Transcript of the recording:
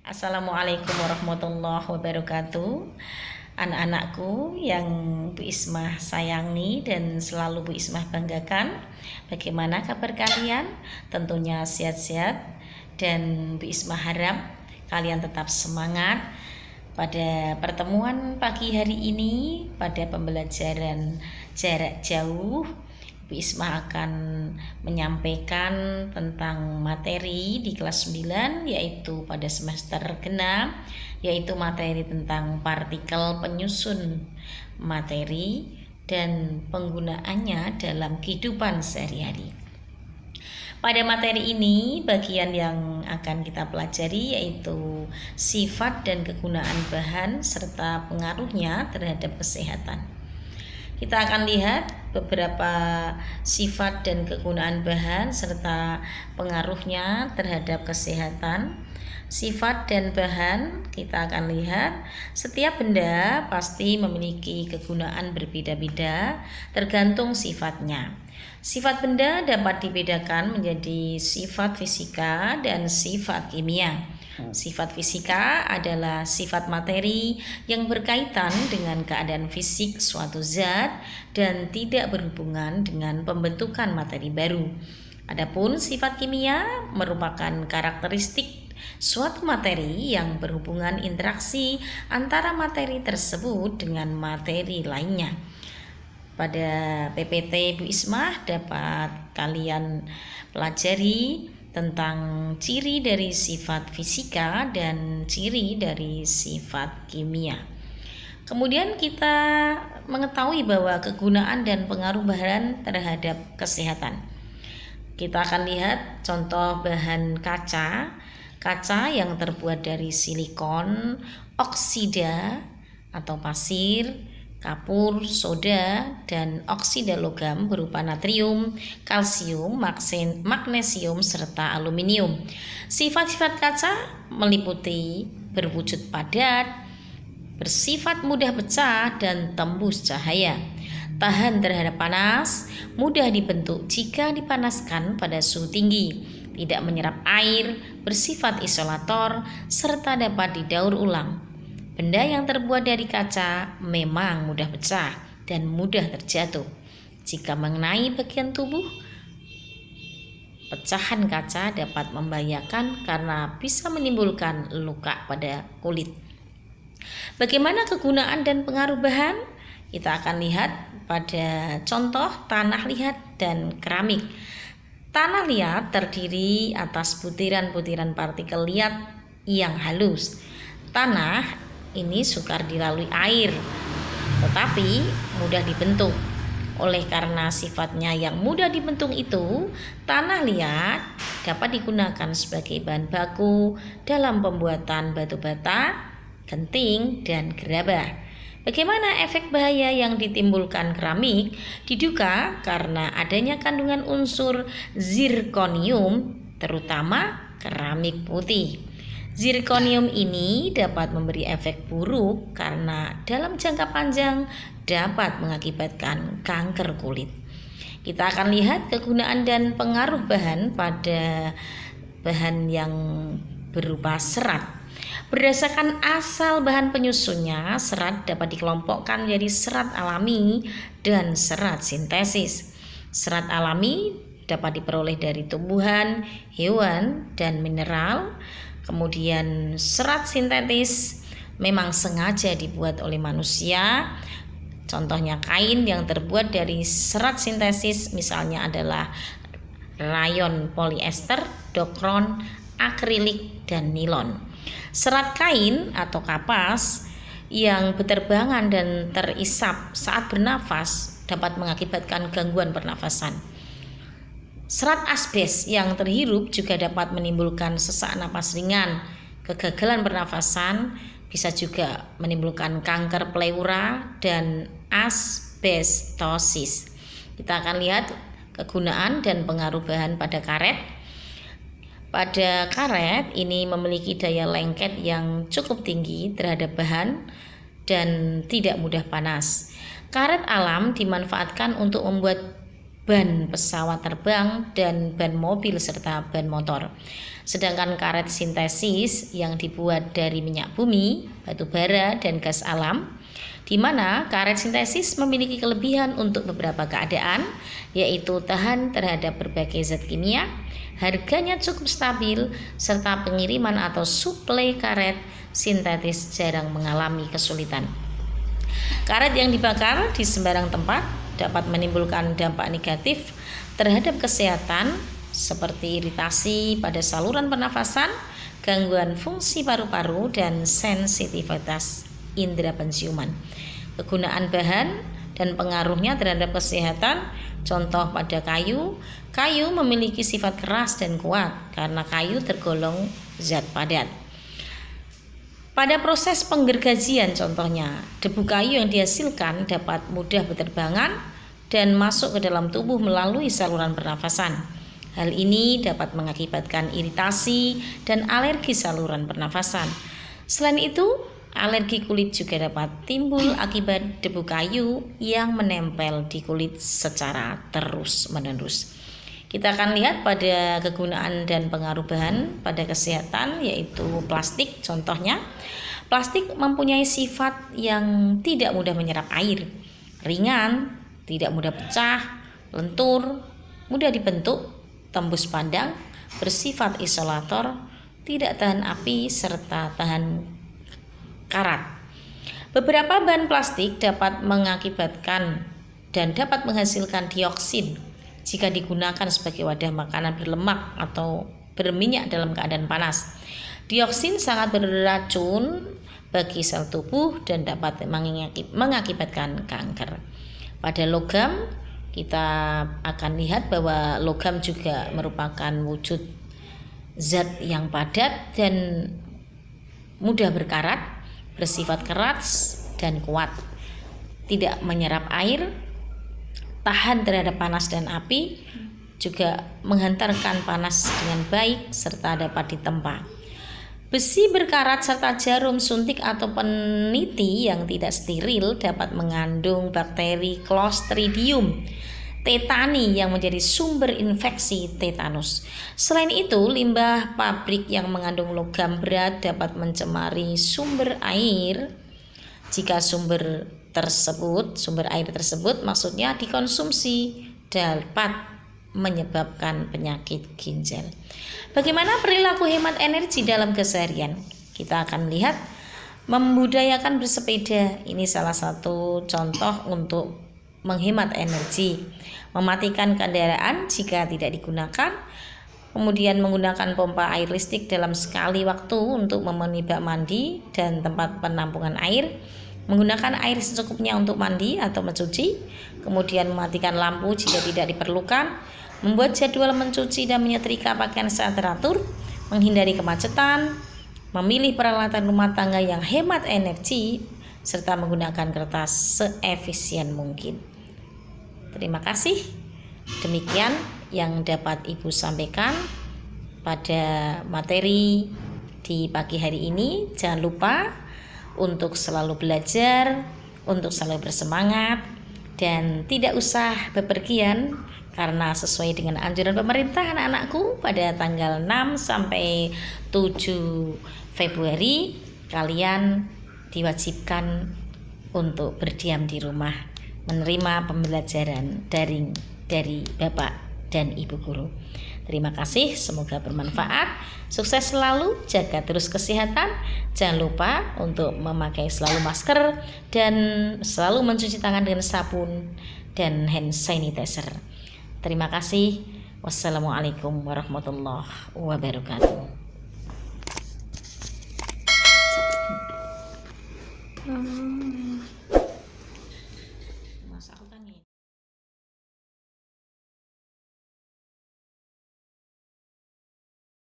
Assalamualaikum warahmatullahi wabarakatuh. Anak-anakku yang Bu Ismah sayangi dan selalu Bu Ismah banggakan, bagaimana kabar kalian? Tentunya sehat-sehat, dan Bu Ismah harap kalian tetap semangat. Pada pertemuan pagi hari ini, pada pembelajaran jarak jauh, Bu Ismah akan menyampaikan tentang materi di kelas 9, yaitu pada semester genap, yaitu materi tentang partikel penyusun materi dan penggunaannya dalam kehidupan sehari-hari. Pada materi ini, bagian yang akan kita pelajari yaitu sifat dan kegunaan bahan serta pengaruhnya terhadap kesehatan. Kita akan lihat beberapa sifat dan kegunaan bahan serta pengaruhnya terhadap kesehatan. Sifat dan bahan, kita akan lihat setiap benda pasti memiliki kegunaan berbeda-beda tergantung sifatnya. Sifat benda dapat dibedakan menjadi sifat fisika dan sifat kimia. Sifat fisika adalah sifat materi yang berkaitan dengan keadaan fisik suatu zat dan tidak berhubungan dengan pembentukan materi baru. Adapun sifat kimia merupakan karakteristik suatu materi yang berhubungan interaksi antara materi tersebut dengan materi lainnya. Pada PPT Bu Ismah dapat kalian pelajari tentang ciri dari sifat fisika dan ciri dari sifat kimia. Kemudian kita mengetahui bahwa kegunaan dan pengaruh bahan terhadap kesehatan. Kita akan lihat contoh bahan kaca. Kaca yang terbuat dari silikon, oksida atau pasir, kapur, soda, dan oksida logam berupa natrium, kalsium, magnesium, serta aluminium. Sifat-sifat kaca meliputi berwujud padat, bersifat mudah pecah, dan tembus cahaya. Tahan terhadap panas, mudah dibentuk jika dipanaskan pada suhu tinggi, tidak menyerap air, bersifat isolator, serta dapat didaur ulang. Benda yang terbuat dari kaca memang mudah pecah dan mudah terjatuh. Jika mengenai bagian tubuh, pecahan kaca dapat membahayakan karena bisa menimbulkan luka pada kulit. Bagaimana kegunaan dan pengaruh bahan? Kita akan lihat pada contoh tanah liat dan keramik. Tanah liat terdiri atas butiran-butiran partikel liat yang halus. Tanah ini sukar dilalui air, tetapi mudah dibentuk. Oleh karena sifatnya yang mudah dibentuk itu, tanah liat dapat digunakan sebagai bahan baku dalam pembuatan batu bata, genting, dan gerabah. Bagaimana efek bahaya yang ditimbulkan keramik? Diduga karena adanya kandungan unsur zirkonium, terutama keramik putih. Zirkonium ini dapat memberi efek buruk karena dalam jangka panjang dapat mengakibatkan kanker kulit. Kita akan lihat kegunaan dan pengaruh bahan pada bahan yang berupa serat. Berdasarkan asal bahan penyusunnya, serat dapat dikelompokkan menjadi serat alami dan serat sintesis. Serat alami dapat diperoleh dari tumbuhan, hewan, dan mineral. Kemudian serat sintetis memang sengaja dibuat oleh manusia. Contohnya kain yang terbuat dari serat sintesis misalnya adalah rayon poliester, dokron, akrilik, dan nilon. Serat kain atau kapas yang berterbangan dan terisap saat bernafas dapat mengakibatkan gangguan pernafasan. Serat asbes yang terhirup juga dapat menimbulkan sesak napas ringan, kegagalan pernafasan, bisa juga menimbulkan kanker pleura dan asbestosis. Kita akan lihat kegunaan dan pengaruh bahan pada karet. Pada karet ini memiliki daya lengket yang cukup tinggi terhadap bahan dan tidak mudah panas. Karet alam dimanfaatkan untuk membuat ban pesawat terbang dan ban mobil serta ban motor. Sedangkan karet sintesis yang dibuat dari minyak bumi, batu bara, dan gas alam, di mana karet sintesis memiliki kelebihan untuk beberapa keadaan, yaitu tahan terhadap berbagai zat kimia, harganya cukup stabil, serta pengiriman atau suplai karet sintetis jarang mengalami kesulitan. Karet yang dibakar di sembarang tempat dapat menimbulkan dampak negatif terhadap kesehatan seperti iritasi pada saluran pernafasan, gangguan fungsi paru-paru, dan sensitivitas indera penciuman. Kegunaan bahan dan pengaruhnya terhadap kesehatan, contoh pada kayu memiliki sifat keras dan kuat karena kayu tergolong zat padat. Pada proses penggergajian contohnya, debu kayu yang dihasilkan dapat mudah berterbangan dan masuk ke dalam tubuh melalui saluran pernafasan. Hal ini dapat mengakibatkan iritasi dan alergi saluran pernafasan. Selain itu, alergi kulit juga dapat timbul akibat debu kayu yang menempel di kulit secara terus-menerus. Kita akan lihat pada kegunaan dan pengaruh bahan pada kesehatan, yaitu plastik. Contohnya, plastik mempunyai sifat yang tidak mudah menyerap air, ringan, tidak mudah pecah, lentur, mudah dibentuk, tembus pandang, bersifat isolator, tidak tahan api, serta tahan karat. Beberapa bahan plastik dapat mengakibatkan dan dapat menghasilkan dioksin jika digunakan sebagai wadah makanan berlemak atau berminyak dalam keadaan panas. Dioksin sangat beracun bagi sel tubuh dan dapat mengakibatkan kanker. Pada logam, kita akan lihat bahwa logam juga merupakan wujud zat yang padat dan mudah berkarat, bersifat keras dan kuat, tidak menyerap air, tahan terhadap panas dan api, juga menghantarkan panas dengan baik serta dapat ditempa. Besi berkarat serta jarum suntik atau peniti yang tidak steril dapat mengandung bakteri Clostridium tetani yang menjadi sumber infeksi tetanus. Selain itu, limbah pabrik yang mengandung logam berat dapat mencemari sumber air jika sumber air tersebut maksudnya dikonsumsi dapat menyebabkan penyakit ginjal. Bagaimana perilaku hemat energi dalam keseharian? Kita akan lihat membudayakan bersepeda. Ini salah satu contoh untuk menghemat energi. Mematikan kendaraan jika tidak digunakan, kemudian menggunakan pompa air listrik dalam sekali waktu untuk memenuhi bak mandi dan tempat penampungan air, menggunakan air secukupnya untuk mandi atau mencuci, kemudian mematikan lampu jika tidak diperlukan, membuat jadwal mencuci dan menyetrika pakaian secara teratur, menghindari kemacetan, memilih peralatan rumah tangga yang hemat energi, serta menggunakan kertas seefisien mungkin. Terima kasih. Demikian yang dapat Ibu sampaikan pada materi di pagi hari ini. Jangan lupa untuk selalu belajar, untuk selalu bersemangat, dan tidak usah bepergian karena sesuai dengan anjuran pemerintah anak-anakku pada tanggal 6 sampai 7 Februari kalian diwajibkan untuk berdiam di rumah, menerima pembelajaran daring dari Bapak dan Ibu guru. Terima kasih, semoga bermanfaat. Sukses selalu, jaga terus kesehatan. Jangan lupa untuk memakai selalu masker dan selalu mencuci tangan dengan sabun dan hand sanitizer. Terima kasih. Wassalamualaikum warahmatullahi wabarakatuh.